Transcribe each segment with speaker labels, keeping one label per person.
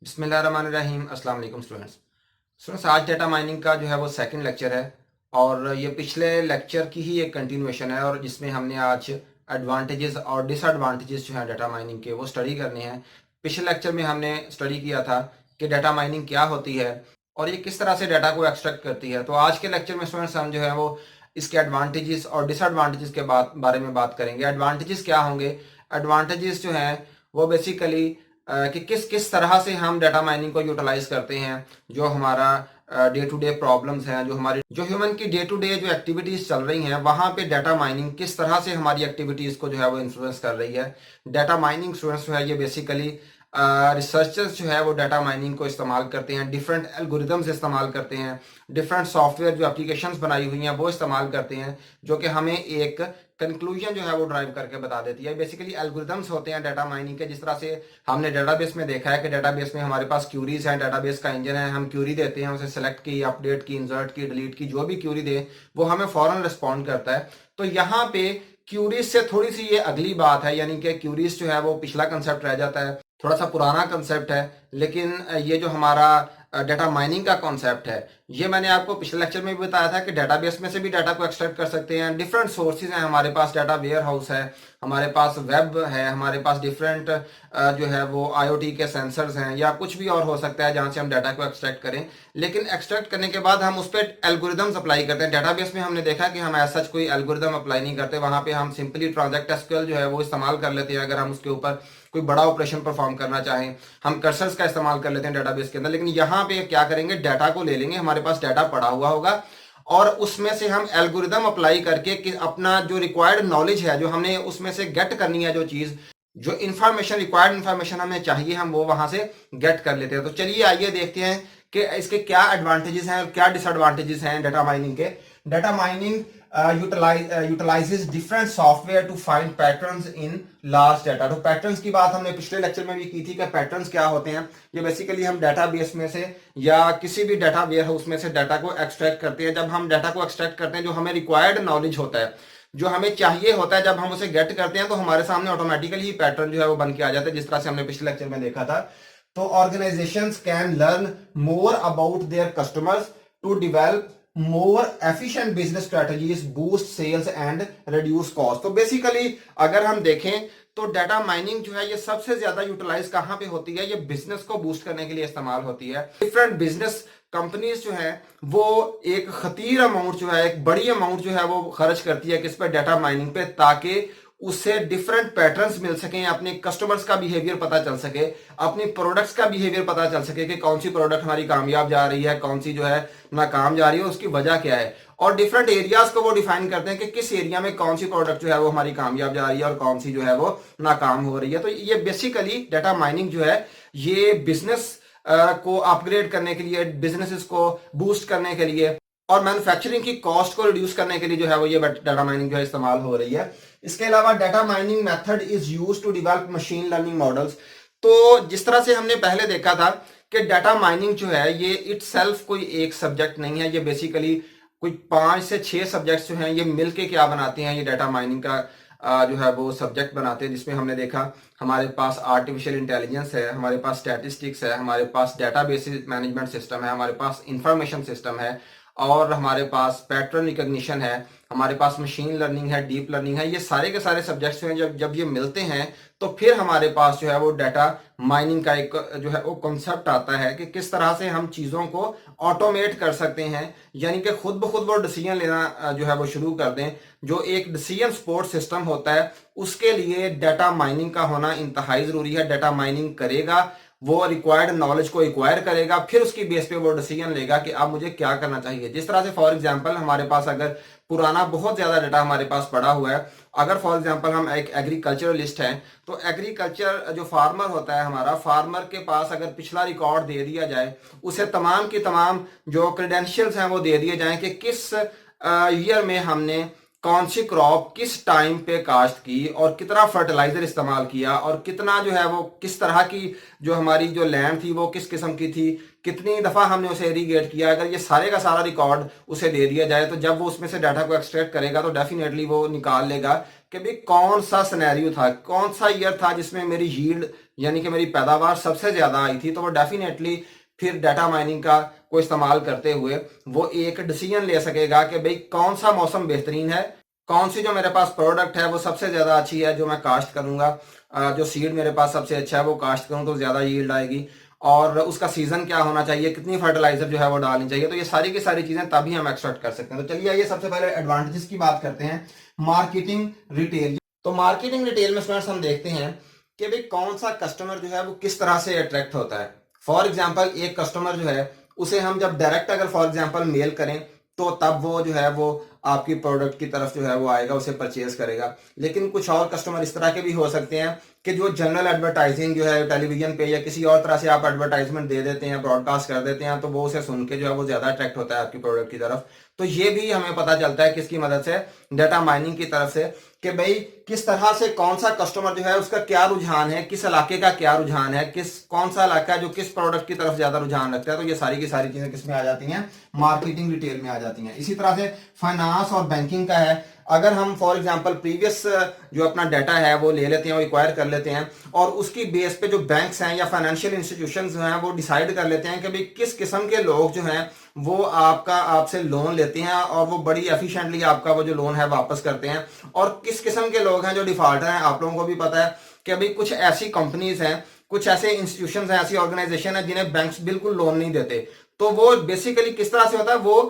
Speaker 1: बिस्मिल्लाहिर्रहमानिर्रहीम। अस्सलाम वालेकुम स्टूडेंट्स। आज डेटा माइनिंग का जो है वो सेकंड लेक्चर है और ये पिछले लेक्चर की ही एक कंटिन्यूएशन है और जिसमें हमने आज एडवांटेजेस और डिसएडवांटेजेस जो हैं डेटा माइनिंग के वो स्टडी करने हैं। पिछले लेक्चर में हमने स्टडी किया था कि डेटा माइनिंग क्या होती है और ये किस तरह से डाटा को एक्सट्रैक्ट करती है। तो आज के लेक्चर में स्टूडेंट्स हम जो है वो इसके एडवांटेजेस और डिसएडवांटेजेस के बारे में बात करेंगे। एडवांटेजेस क्या होंगे? एडवांटेजेस जो हैं वो बेसिकली कि किस किस तरह से हम डाटा माइनिंग को यूटिलाइज करते हैं। जो हमारा डे टू डे प्रॉब्लम्स हैं, जो हमारी जो ह्यूमन की डे टू डे जो एक्टिविटीज चल रही हैं, वहाँ पे डाटा माइनिंग किस तरह से हमारी एक्टिविटीज को जो है वो इन्फ्लुएंस कर रही है। डाटा माइनिंग स्टूडेंट्स जो है ये बेसिकली रिसर्चर्स जो है वो डाटा माइनिंग को इस्तेमाल करते हैं, डिफरेंट एल्गोरिदम्स इस्तेमाल करते हैं, डिफरेंट सॉफ्टवेयर जो एप्लीकेशंस बनाई हुई हैं वो इस्तेमाल करते हैं, जो कि हमें एक कंक्लूजन जो है वो ड्राइव करके बता देती है। बेसिकली एल्गोरिदम्स होते हैं डाटा माइनिंग के। जिस तरह से हमने डेटाबेस में देखा है कि डेटाबेस में हमारे पास क्यूरीज हैं, डेटाबेस का इंजन है, हम क्यूरी देते हैं, उसे सेलेक्ट की, अपडेट की, इंसर्ट की, डिलीट की, जो भी क्यूरी दे वो हमें फौरन रिस्पॉन्ड करता है। तो यहाँ पे क्यूरीज से थोड़ी सी ये अगली बात है, यानी कि क्यूरीज जो है वो पिछला कंसेप्ट रह जाता है, थोड़ा सा पुराना कंसेप्ट है। लेकिन ये जो हमारा डाटा माइनिंग का कॉन्सेप्ट है, ये मैंने आपको पिछले लेक्चर में भी बताया था कि डेटाबेस में से भी डाटा को एक्सट्रैक्ट कर सकते हैं। डिफरेंट सोर्सेज हैं हमारे पास, डाटा वेयर हाउस है हमारे पास, वेब है हमारे पास, डिफरेंट जो है वो आईओटी के सेंसर्स हैं या कुछ भी और हो सकता है जहां से हम डाटा को एक्सट्रैक्ट करें। लेकिन एक्सट्रैक्ट करने के बाद हम उस पर एल्गोरिदम्स अप्लाई करते हैं। डेटाबेस में हमने देखा कि हम ऐसा कोई एल्गोरिदम अप्लाई नहीं करते, वहां पे हम सिंपली ट्रांजैक्ट एसक्यूएल जो है वो इस्तेमाल कर लेते हैं। अगर हम उसके ऊपर कोई बड़ा ऑपरेशन परफॉर्म करना चाहें, हम कर्सर्स का इस्तेमाल कर लेते हैं डेटाबेस के अंदर। लेकिन यहाँ पे क्या करेंगे, डाटा को ले लेंगे, हमारे पास डाटा पड़ा हुआ होगा और उसमें से हम एल्गोरिदम अप्लाई करके कि अपना जो रिक्वायर्ड नॉलेज है, जो हमने उसमें से गेट करनी है, जो चीज, जो इन्फॉर्मेशन, रिक्वायर्ड इन्फॉर्मेशन हमें चाहिए, हम वो वहां से गेट कर लेते हैं। तो चलिए आइए देखते हैं कि इसके क्या एडवांटेजेस हैं और क्या डिसएडवांटेजेस हैं डाटा माइनिंग के। Data mining utilizes different software to find patterns in large data। तो पैटर्न्स की बात हमने पिछले लेक्चर में भी की थी कि पैटर्न्स क्या होते हैं। ये बेसिकली हम डाटाबेस में से या किसी भी डाटा वेयर हाउस में से डाटा को एक्सट्रैक्ट करते हैं। जब हम डाटा को एक्सट्रैक्ट करते हैं, जो हमें रिक्वायर्ड नॉलेज होता है, जो हमें चाहिए होता है, जब हम उसे गेट करते हैं तो हमारे सामने ऑटोमेटिकली ही पैटर्न जो है वो बन के आ जाता है, जिस तरह से हमने पिछले लेक्चर में देखा था। तो organisations can learn more about their customers to develop more efficient business strategies, boost sales and reduce cost. तो बेसिकली अगर हम देखें तो डाटा माइनिंग जो है ये सबसे ज्यादा यूटिलाइज कहां पे होती है? ये बिजनेस को बूस्ट करने के लिए इस्तेमाल होती है। डिफरेंट बिजनेस कंपनीज जो है वो एक खतीर अमाउंट जो है, एक बड़ी अमाउंट जो है वो खर्च करती है किस पे? डाटा माइनिंग पे, ताकि उससे डिफरेंट पैटर्न्स मिल सकें, अपने कस्टमर्स का बिहेवियर पता चल सके, अपनी प्रोडक्ट्स का बिहेवियर पता चल सके कि कौन सी प्रोडक्ट हमारी कामयाब जा रही है, कौन सी जो है नाकाम जा रही है, उसकी वजह क्या है। और डिफरेंट एरियाज को वो डिफाइन करते हैं कि किस एरिया में कौन सी प्रोडक्ट जो है वो हमारी कामयाब जा रही है और कौन सी जो है वो नाकाम हो रही है। तो ये बेसिकली डाटा माइनिंग जो है ये बिजनेस को अपग्रेड करने के लिए, बिजनेसेस को बूस्ट करने के लिए और मैन्युफैक्चरिंग की कॉस्ट को रिड्यूस करने के लिए जो है वो ये डाटा माइनिंग जो है इस्तेमाल हो रही है। इसके अलावा data mining method is used to develop machine learning models. तो जिस तरह से हमने पहले देखा था कि डाटा माइनिंग जो है ये इटसेल्फ कोई एक सब्जेक्ट नहीं है, ये बेसिकली कोई 5 से 6 सब्जेक्ट्स जो हैं ये मिलके क्या बनाते हैं, ये डाटा माइनिंग का जो है वो सब्जेक्ट बनाते हैं। जिसमें हमने देखा हमारे पास आर्टिफिशियल इंटेलिजेंस है, हमारे पास स्टैटिस्टिक्स है, हमारे पास डेटाबेस मैनेजमेंट सिस्टम है, हमारे पास इंफॉर्मेशन सिस्टम है और हमारे पास पैटर्न रिकॉग्निशन है, हमारे पास मशीन लर्निंग है, डीप लर्निंग है। ये सारे के सारे सब्जेक्ट्स हैं, जब जब ये मिलते हैं तो फिर हमारे पास जो है वो डाटा माइनिंग का एक जो है वो कॉन्सेप्ट आता है कि किस तरह से हम चीज़ों को ऑटोमेट कर सकते हैं, यानी कि खुद ब खुद वो डिसीजन लेना जो है वो शुरू कर दें। जो एक डिसीजन सपोर्ट सिस्टम होता है उसके लिए डाटा माइनिंग का होना इंतहाई ज़रूरी है। डाटा माइनिंग करेगा, वो रिक्वायर्ड नॉलेज को एक्वायर करेगा, फिर उसकी बेस पे वो डिसीजन लेगा कि अब मुझे क्या करना चाहिए। जिस तरह से फॉर एग्जांपल हमारे पास अगर पुराना बहुत ज्यादा डाटा हमारे पास पड़ा हुआ है, अगर फॉर एग्जांपल हम एक एग्रीकल्चरलिस्ट हैं, तो एग्रीकल्चर जो फार्मर होता है हमारा, फार्मर के पास अगर पिछला रिकॉर्ड दे दिया जाए, उसे तमाम की तमाम जो क्रेडेंशियल्स हैं वो दे दिए जाएं कि किस ईयर में हमने कौन सी क्रॉप किस टाइम पे काश्त की और कितना फर्टिलाइजर इस्तेमाल किया और कितना जो है वो किस तरह की जो हमारी जो लैंड थी वो किस किस्म की थी, कितनी दफा हमने उसे इरीगेट किया, अगर ये सारे का सारा रिकॉर्ड उसे दे दिया जाए तो जब वो उसमें से डाटा को एक्सट्रैक्ट करेगा तो डेफिनेटली वो निकाल लेगा कि भाई कौन सा सिनेरियो था, कौन सा ईयर था जिसमें मेरी यील्ड यानी कि मेरी पैदावार सबसे ज़्यादा आई थी, तो वो डेफिनेटली फिर डाटा माइनिंग का को इस्तेमाल करते हुए वो एक डिसीजन ले सकेगा कि भाई कौन सा मौसम बेहतरीन है, कौन सी जो मेरे पास प्रोडक्ट है वो सबसे ज़्यादा अच्छी है जो मैं काश्त करूँगा, जो सीड मेरे पास सबसे अच्छा है वो काश्त करूँ तो ज़्यादा यील्ड आएगी, और उसका सीजन क्या होना चाहिए, कितनी फर्टिलाइजर जो है वो डालनी चाहिए। तो ये सारी की सारी चीज़ें तभी हम एक्सट्रैक्ट कर सकते हैं। तो चलिए आइए सबसे पहले एडवांटेजेस की बात करते हैं। मार्केटिंग रिटेल, तो मार्केटिंग रिटेल में स्टूडेंट्स हम देखते हैं कि भाई कौन सा कस्टमर जो है वो किस तरह से अट्रैक्ट होता है। फॉर एग्जाम्पल एक कस्टमर जो है उसे हम जब डायरेक्ट अगर फॉर एग्जाम्पल मेल करें तो तब वो जो है वो आपकी प्रोडक्ट की तरफ जो है वो आएगा, उसे परचेज करेगा। लेकिन कुछ और कस्टमर इस तरह के भी हो सकते हैं कि जो जनरल एडवर्टाइजिंग जो है टेलीविजन पे या किसी और तरह से आप एडवर्टाइजमेंट दे देते हैं, ब्रॉडकास्ट कर देते हैं, तो वो उसे सुन के जो है वो ज्यादा अट्रैक्ट होता है आपकी प्रोडक्ट की तरफ। तो ये भी हमें पता चलता है किसकी मदद से, डाटा माइनिंग की तरफ से, कि भाई किस तरह से कौन सा कस्टमर जो है उसका क्या रुझान है, किस इलाके का क्या रुझान है, किस कौन सा इलाका है जो किस प्रोडक्ट की तरफ ज्यादा रुझान रखता है। तो ये सारी की सारी चीजें किसमें आ जाती हैं, मार्केटिंग रिटेल में आ जाती हैं। इसी तरह से फाइनेंस और बैंकिंग का है। अगर हम फॉर एग्जांपल प्रीवियस जो अपना डाटा है वो ले लेते हैं, वो एक्वायर कर लेते हैं, और उसकी बेस पे जो बैंक्स हैं या फाइनेंशियल इंस्टीट्यूशंस जो हैं वो डिसाइड कर लेते हैं कि भाई किस किस्म के लोग जो हैं वो आपसे लोन लेते हैं और वो बड़ी एफिशिएंटली आपका वो जो लोन है वापस करते हैं, और किस किस्म के लोग हैं जो डिफॉल्टर हैं। आप लोगों को भी पता है कि अभी कुछ ऐसी कंपनीज हैं, कुछ ऐसे इंस्टीट्यूशंस हैं, ऐसी ऑर्गेनाइजेशन है जिन्हें बैंक्स बिल्कुल लोन नहीं देते। तो वो बेसिकली किस तरह से होता है, वो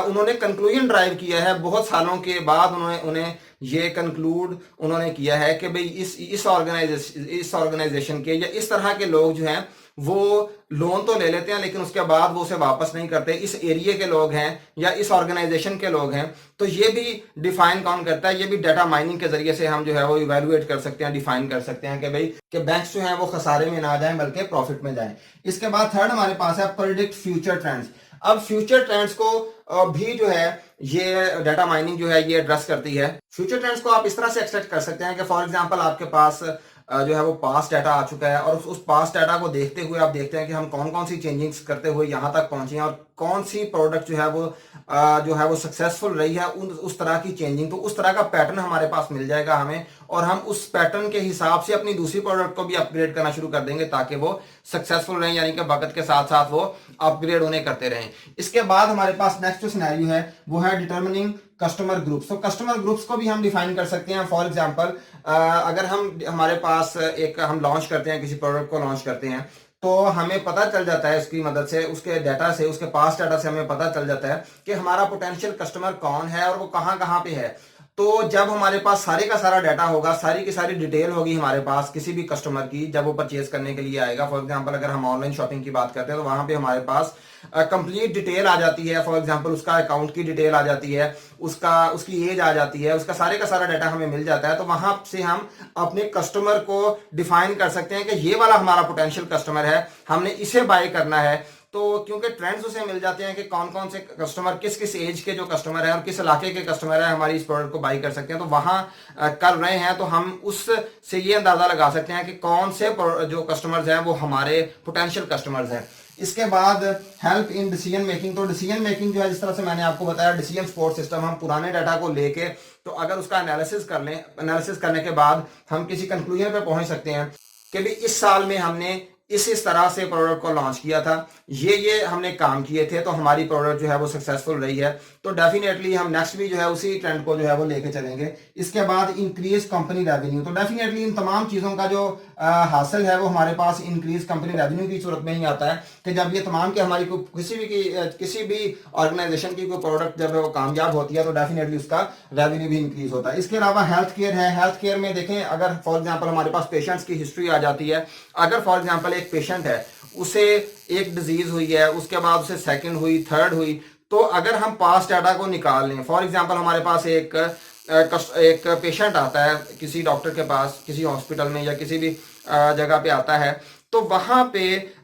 Speaker 1: उन्होंने कंक्लूजन ड्राइव किया है बहुत सालों के बाद, उन्होंने उन्हें ये कंक्लूड उन्होंने किया है कि भाई इस ऑर्गेनाइजेशन के या इस तरह के लोग जो हैं वो लोन तो ले लेते हैं लेकिन उसके बाद वो उसे वापस नहीं करते, इस एरिया के लोग हैं या इस ऑर्गेनाइजेशन के लोग हैं। तो ये भी डिफाइन कौन करता है, ये भी डाटा माइनिंग के जरिए से हम जो है वो इवेलुएट कर सकते हैं, डिफाइन कर सकते हैं कि भाई कि बैंक्स जो हैं वो खसारे में ना जाएं बल्कि प्रॉफिट में जाएं। इसके बाद थर्ड हमारे पास है प्रेडिक्ट फ्यूचर ट्रेंड्स। अब फ्यूचर ट्रेंड्स को भी जो है ये डाटा माइनिंग जो है ये एड्रेस करती है। फ्यूचर ट्रेंड्स को आप इस तरह से एक्सपेक्ट कर सकते हैं कि फॉर एग्जांपल आपके पास जो है वो पास्ट डाटा आ चुका है, और उस पास्ट डाटा को देखते हुए आप देखते हैं कि हम कौन कौन सी चेंजिंग्स करते हुए यहाँ तक पहुंचे हैं और कौन सी प्रोडक्ट जो है वो सक्सेसफुल रही है उस तरह की चेंजिंग। तो उस तरह का पैटर्न हमारे पास मिल जाएगा हमें, और हम उस पैटर्न के हिसाब से अपनी दूसरी प्रोडक्ट को भी अपग्रेड करना शुरू कर देंगे ताकि वो सक्सेसफुल रहें, यानी कि वक्त के साथ साथ वो अपग्रेड उन्हें करते रहें। इसके बाद हमारे पास नेक्स्ट जो सिनेरियो है वो है डिटर्मिनिंग कस्टमर ग्रुप्स। तो कस्टमर ग्रुप्स को भी हम डिफाइन कर सकते हैं। फॉर एग्जांपल अगर हमारे पास हम लॉन्च करते हैं, किसी प्रोडक्ट को लॉन्च करते हैं, तो हमें पता चल जाता है उसकी मदद से, उसके डाटा से, उसके पास डाटा से हमें पता चल जाता है कि हमारा पोटेंशियल कस्टमर कौन है और वो कहाँ कहाँ पे है। तो जब हमारे पास सारे का सारा डाटा होगा, सारी की सारी डिटेल होगी हमारे पास किसी भी कस्टमर की जब वो परचेज करने के लिए आएगा। फॉर एग्जांपल अगर हम ऑनलाइन शॉपिंग की बात करते हैं तो वहां पे हमारे पास कंप्लीट डिटेल आ जाती है। फॉर एग्जांपल उसका अकाउंट की डिटेल आ जाती है, उसकी एज आ जाती है, उसका सारे का सारा डाटा हमें मिल जाता है। तो वहां से हम अपने कस्टमर को डिफाइन कर सकते हैं कि ये वाला हमारा पोटेंशियल कस्टमर है, हमने इसे बाय करना है। तो क्योंकि ट्रेंड्स उसे मिल जाते हैं कि कौन कौन से कस्टमर किस किस एज के जो कस्टमर है और किस इलाके के कस्टमर है हमारी इस प्रोडक्ट को बाई कर सकते हैं, तो वहां कर रहे हैं, तो हम उससे ये अंदाजा लगा सकते हैं कि कौन से जो कस्टमर्स हैं वो हमारे पोटेंशियल कस्टमर्स हैं। इसके बाद हेल्प इन डिसीजन मेकिंग। तो डिसीजन मेकिंग जो है, जिस तरह से मैंने आपको बताया, डिसीजन सपोर्ट सिस्टम, हम पुराने डाटा को लेके तो अगर उसका एनालिसिस कर लें, एनालिसिस करने के बाद हम किसी कंक्लूजन पे पहुंच सकते हैं कि भी इस साल में हमने इस तरह से प्रोडक्ट को लॉन्च किया था, ये हमने काम किए थे, तो हमारी प्रोडक्ट जो है वो सक्सेसफुल रही है। तो डेफिनेटली हम नेक्स्ट भी जो है उसी ट्रेंड को जो है वो लेके चलेंगे। इसके बाद इंक्रीज कंपनी रेवेन्यू। तो डेफिनेटली इन तमाम चीज़ों का जो हासिल है वो हमारे पास इंक्रीज कंपनी रेवेन्यू की सूरत में ही आता है कि जब ये तमाम की हमारी किसी भी ऑर्गेनाइजेशन की कोई प्रोडक्ट जब वो कामयाब होती है तो डेफिनेटली उसका रेवेन्यू भी इंक्रीज होता है। इसके अलावा हेल्थ केयर है। हेल्थ केयर में देखें, अगर फॉर एग्जाम्पल हमारे पास पेशेंट्स की हिस्ट्री आ जाती है, अगर फॉर एग्जाम्पल एक पेशेंट है, उसे एक डिजीज हुई है, उसके बाद उसे सेकंड हुई, थर्ड हुई, तो अगर हम पास्ट डाटा को निकाल लें, फॉर एग्जांपल हमारे पास एक पेशेंट आता है किसी डॉक्टर के पास, किसी हॉस्पिटल में या किसी भी जगह पे आता है, तो वहां पे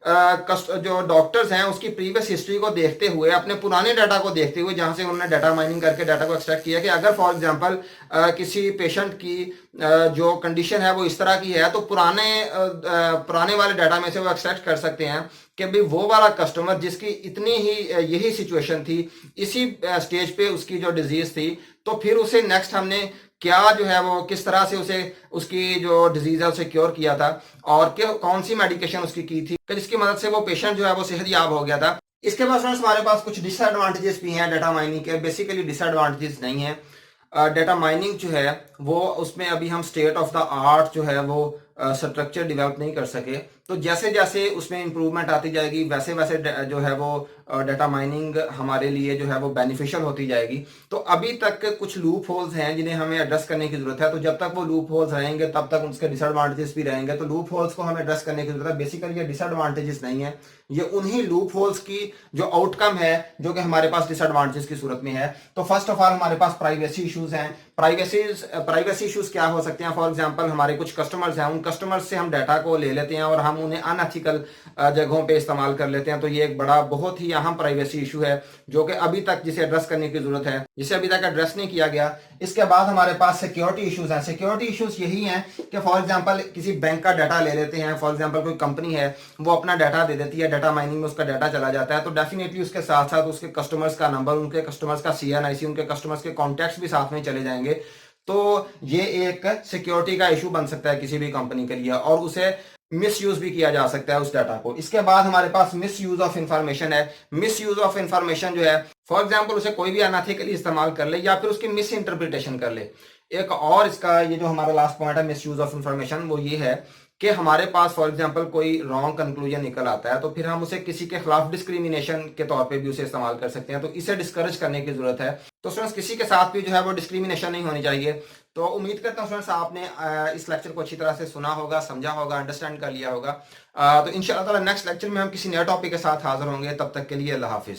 Speaker 1: जो डॉक्टर्स हैं उसकी प्रीवियस हिस्ट्री को देखते हुए, अपने पुराने डाटा को देखते हुए, जहां से उन्होंने डाटा माइनिंग करके डाटा को एक्सट्रैक्ट किया कि अगर फॉर एग्जांपल किसी पेशेंट की जो कंडीशन है वो इस तरह की है, तो पुराने वाले डाटा में से वो एक्सट्रैक्ट कर सकते हैं कि भाई वो वाला कस्टमर जिसकी इतनी ही यही सिचुएशन थी, इसी स्टेज पे उसकी जो डिजीज थी, तो फिर उसे नेक्स्ट हमने क्या जो है वो किस तरह से उसे उसकी जो डिजीज है उसे क्योर किया था और कौन सी मेडिकेशन उसकी की थी कि जिसकी मदद से वो पेशेंट जो है वो सेहतयाब हो गया था। इसके बाद फ्रेंड्स हमारे पास कुछ डिसएडवांटेजेस भी हैं डाटा माइनिंग के। बेसिकली डिसएडवांटेजेस नहीं है। डाटा माइनिंग जो है वो उसमें अभी हम स्टेट ऑफ द आर्ट जो है वो स्ट्रक्चर डेवलप नहीं कर सके। तो जैसे जैसे उसमें इंप्रूवमेंट आती जाएगी वैसे वैसे जो है वो डाटा माइनिंग हमारे लिए जो है वो बेनिफिशियल होती जाएगी। तो अभी तक कुछ लूप होल्स हैं जिन्हें हमें एड्रेस करने की जरूरत है। तो जब तक वो लूप होल्स रहेंगे तब तक उसके डिसएडवांटेजेस भी रहेंगे। तो लूप होल्स को हमें एड्रेस करने की जरूरत है। बेसिकली ये डिसएडवांटेजेस नहीं है, ये उन्हीं लूप होल्स की जो आउटकम है जो कि हमारे पास डिसएडवांटेजेस की सूरत में है। तो फर्स्ट ऑफ ऑल हमारे पास प्राइवेसी इश्यूज हैं। प्राइवेसी इश्यूज क्या हो सकते हैं? फॉर एग्जांपल हमारे कुछ कस्टमर्स हैं, उन कस्टमर्स से हम डाटा को ले लेते हैं और हम उन्हें अनएथिकल जगहों पे इस्तेमाल कर लेते हैं। तो ये एक बड़ा बहुत ही अहम प्राइवेसी इशू है जो कि अभी तक जिसे एड्रेस करने की जरूरत है, जिसे अभी तक एड्रेस नहीं किया गया। इसके बाद हमारे पास सिक्योरिटी इश्यूज हैं। सिक्योरिटी इश्यूज यही हैं कि फॉर एग्जांपल किसी बैंक का डाटा ले लेते हैं। फॉर एग्जांपल कोई कंपनी है वो अपना डाटा दे देती है, डाटा माइनिंग में उसका डाटा चला जाता है। तो डेफिनेटली उसके साथ साथ उसके कस्टमर्स का नंबर, उनके कस्टमर्स का CNIC, उनके कस्टमर्स के कॉन्टैक्ट्स भी साथ में चले जाएंगे। तो ये एक सिक्योरिटी का इशू बन सकता है किसी भी कंपनी के लिए और उसे मिस यूज भी किया जा सकता है उस डाटा को। इसके बाद हमारे पास मिस यूज ऑफ इंफॉर्मेशन है। मिस यूज ऑफ इंफॉर्मेशन जो है फॉर एग्जांपल उसे कोई भी अनएथिकली इस्तेमाल कर ले या फिर उसकी मिस इंटरप्रिटेशन कर ले। एक और इसका ये जो हमारा लास्ट पॉइंट है मिस यूज ऑफ इंफॉर्मेशन, वो ये है कि हमारे पास फॉर एग्जांपल कोई रॉन्ग कंक्लूजन निकल आता है तो फिर हम उसे किसी के खिलाफ डिस्क्रिमिनेशन के तौर पे भी उसे इस्तेमाल कर सकते हैं। तो इसे डिस्करेज करने की जरूरत है। तो स्टूडेंट्स किसी के साथ भी जो है वो डिस्क्रिमिनेशन नहीं होनी चाहिए। तो उम्मीद करता हूँ स्टूडेंट्स आपने इस लेक्चर को अच्छी तरह से सुना होगा, समझा होगा, अंडरस्टैंड कर लिया होगा। तो इंशाल्लाह ताला नेक्स्ट लेक्चर में हम किसी नए टॉपिक के साथ हाजिर होंगे। तब तक के लिए अल्लाह हाफिज।